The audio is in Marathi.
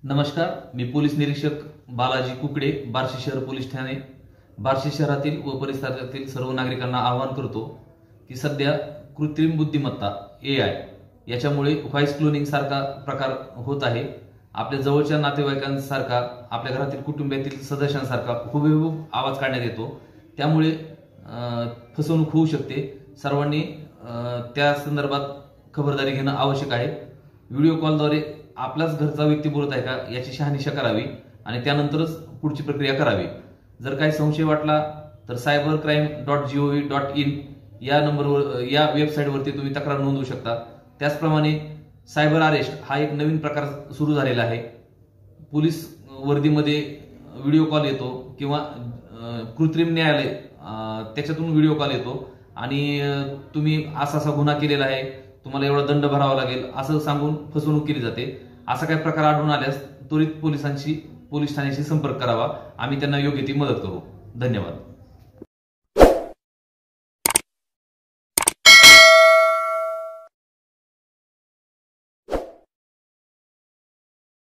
नमस्कार, मी पोलीस निरीक्षक बालाजी कुकडे, बार्शी शहर पोलीस ठाणे. बार्शी शहरातील व परिसरातील सर्व नागरिकांना आवाहन करतो की सध्या कृत्रिम बुद्धिमत्ता AI याच्यामुळे व्हॉइस क्लोनिंग सारखा प्रकार होत आहे. आपल्या जवळच्या नातेवाईकांसारखा, आपल्या घरातील कुटुंबातील सदस्यांसारखा हुबेहूब आवाज काढण्यात येतो. त्यामुळे फसवणूक होऊ शकते. सर्वांनी त्या संदर्भात खबरदारी घेणं आवश्यक आहे. व्हिडिओ कॉलद्वारे आपलाच घरचा व्यक्ती बोलत आहे का याची शहानिशा करावी आणि त्यानंतरच पुढची प्रक्रिया करावी. जर काही संशय वाटला तर cybercrime.gov.in या नंबरवर, या वेबसाईटवरती तुम्ही तक्रार नोंदवू शकता. त्याचप्रमाणे सायबर अरेस्ट हा एक नवीन प्रकार सुरू झालेला आहे. पोलीस वर्दीमध्ये व्हिडिओ कॉल येतो किंवा कृत्रिम न्यायालय त्याच्यातून व्हिडिओ कॉल येतो आणि तुम्ही असा गुन्हा केलेला आहे, तुम्हाला एवढा दंड भरावा लागेल असं सांगून फसवणूक केली जाते. असा काही प्रकार आढळून आल्यास त्वरित पोलीस ठाण्याशी संपर्क करावा. आम्ही त्यांना योग्य ती मदत करू. धन्यवाद.